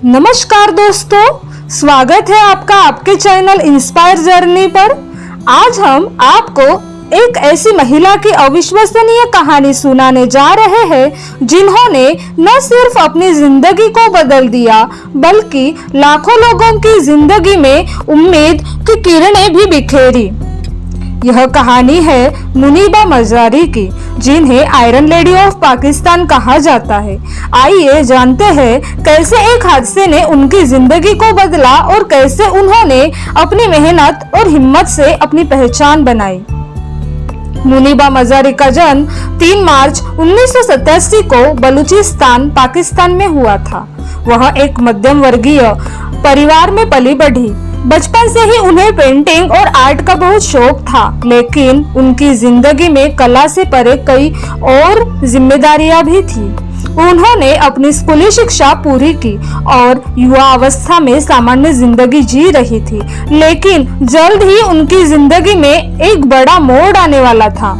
नमस्कार दोस्तों, स्वागत है आपका आपके चैनल इंस्पायर जर्नी पर। आज हम आपको एक ऐसी महिला की अविश्वसनीय कहानी सुनाने जा रहे हैं जिन्होंने न सिर्फ अपनी जिंदगी को बदल दिया बल्कि लाखों लोगों की जिंदगी में उम्मीद की किरणें भी बिखेरी। यह कहानी है मुनीबा मजारी की, जिन्हें आयरन लेडी ऑफ पाकिस्तान कहा जाता है। आइए जानते हैं कैसे एक हादसे ने उनकी जिंदगी को बदला और कैसे उन्होंने अपनी मेहनत और हिम्मत से अपनी पहचान बनाई। मुनीबा मजारी का जन्म 3 मार्च 1987 को बलूचिस्तान, पाकिस्तान में हुआ था। वह एक मध्यम वर्गीय परिवार में पली बढ़ी। बचपन से ही उन्हें पेंटिंग और आर्ट का बहुत शौक था, लेकिन उनकी जिंदगी में कला से परे कई और जिम्मेदारियां भी थी। उन्होंने अपनी स्कूली शिक्षा पूरी की और युवा अवस्था में सामान्य जिंदगी जी रही थी, लेकिन जल्द ही उनकी जिंदगी में एक बड़ा मोड़ आने वाला था।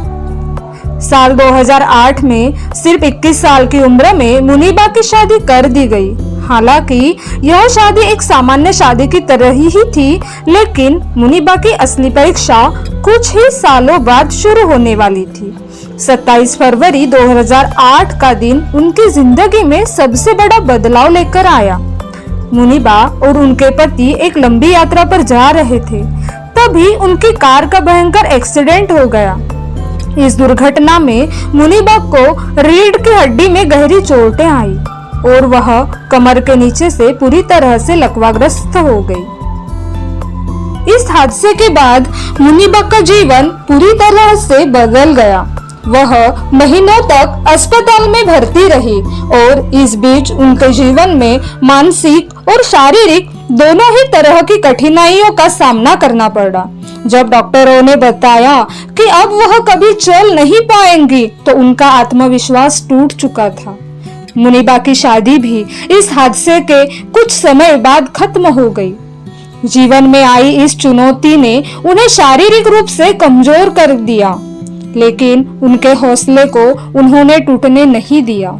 साल 2008 में सिर्फ 21 साल की उम्र में मुनीबा की शादी कर दी गई। हालांकि यह शादी एक सामान्य शादी की तरह ही थी, लेकिन मुनीबा की असली परीक्षा कुछ ही सालों बाद शुरू होने वाली थी। 27 फरवरी 2008 का दिन उनकी जिंदगी में सबसे बड़ा बदलाव लेकर आया। मुनीबा और उनके पति एक लंबी यात्रा पर जा रहे थे, तभी उनकी कार का भयंकर एक्सीडेंट हो गया। इस दुर्घटना में मुनीबा को रीढ़ की हड्डी में गहरी चोटें आई और वह कमर के नीचे से पूरी तरह से लकवाग्रस्त हो गई। इस हादसे के बाद मुनीबा का जीवन पूरी तरह से बदल गया। वह महीनों तक अस्पताल में भर्ती रही और इस बीच उनके जीवन में मानसिक और शारीरिक दोनों ही तरह की कठिनाइयों का सामना करना पड़ा। जब डॉक्टरों ने बताया कि अब वह कभी चल नहीं पाएंगी, तो उनका आत्मविश्वास टूट चुका था। मुनीबा की शादी भी इस हादसे के कुछ समय बाद खत्म हो गई। जीवन में आई इस चुनौती ने उन्हें शारीरिक रूप से कमजोर कर दिया, लेकिन उनके हौसले को उन्होंने टूटने नहीं दिया।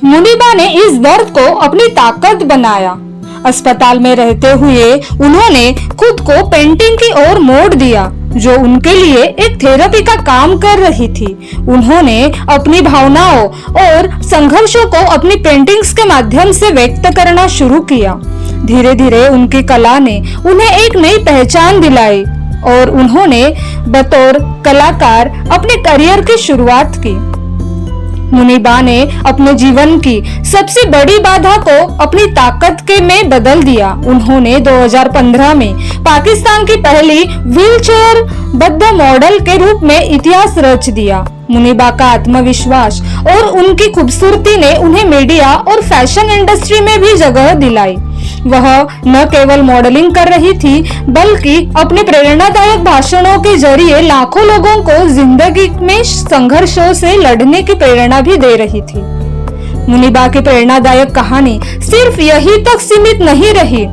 मुनीबा ने इस दर्द को अपनी ताकत बनाया। अस्पताल में रहते हुए उन्होंने खुद को पेंटिंग की ओर मोड़ दिया, जो उनके लिए एक थेरेपी का काम कर रही थी। उन्होंने अपनी भावनाओं और संघर्षों को अपनी पेंटिंग्स के माध्यम से व्यक्त करना शुरू किया। धीरे धीरे उनकी कला ने उन्हें एक नई पहचान दिलाई और उन्होंने बतौर कलाकार अपने करियर की शुरुआत की। मुनीबा ने अपने जीवन की सबसे बड़ी बाधा को अपनी ताकत के में बदल दिया। उन्होंने 2015 में पाकिस्तान की पहली व्हीलचेयर बद्ध मॉडल के रूप में इतिहास रच दिया। मुनीबा का आत्मविश्वास और उनकी खूबसूरती ने उन्हें मीडिया और फैशन इंडस्ट्री में भी जगह दिलाई। वह न केवल मॉडलिंग कर रही थी, बल्कि अपने प्रेरणादायक भाषणों के जरिए लाखों लोगों को जिंदगी में संघर्षों से लड़ने की प्रेरणा भी दे रही थी। मुनीबा की प्रेरणादायक कहानी सिर्फ यही तक सीमित नहीं रही।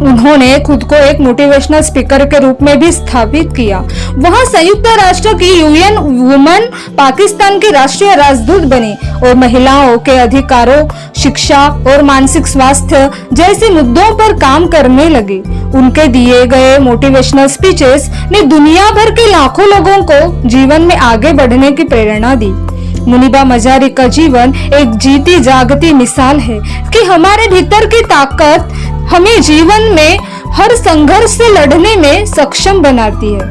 उन्होंने खुद को एक मोटिवेशनल स्पीकर के रूप में भी स्थापित किया। वह संयुक्त राष्ट्र की यूएन वुमेन पाकिस्तान की राष्ट्रीय राजदूत बनी और महिलाओं के अधिकारों, शिक्षा और मानसिक स्वास्थ्य जैसे मुद्दों पर काम करने लगी। उनके दिए गए मोटिवेशनल स्पीचेस ने दुनिया भर के लाखों लोगों को जीवन में आगे बढ़ने की प्रेरणा दी। मुनीबा मजारी का जीवन एक जीती जागती मिसाल है कि हमारे भीतर की ताकत हमें जीवन में हर संघर्ष से लड़ने में सक्षम बनाती है।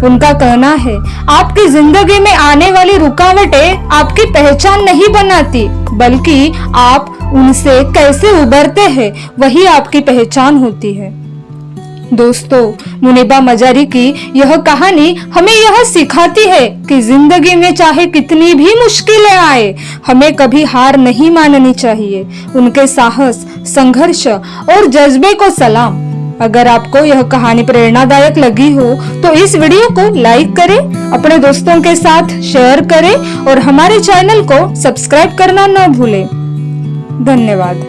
उनका कहना है, आपकी जिंदगी में आने वाली रुकावटें आपकी पहचान नहीं बनाती, बल्कि आप उनसे कैसे उबरते हैं वही आपकी पहचान होती है। दोस्तों, मुनीबा मजारी की यह कहानी हमें यह सिखाती है कि जिंदगी में चाहे कितनी भी मुश्किलें आए, हमें कभी हार नहीं माननी चाहिए। उनके साहस, संघर्ष और जज्बे को सलाम। अगर आपको यह कहानी प्रेरणादायक लगी हो तो इस वीडियो को लाइक करें, अपने दोस्तों के साथ शेयर करें और हमारे चैनल को सब्सक्राइब करना न भूलें। धन्यवाद।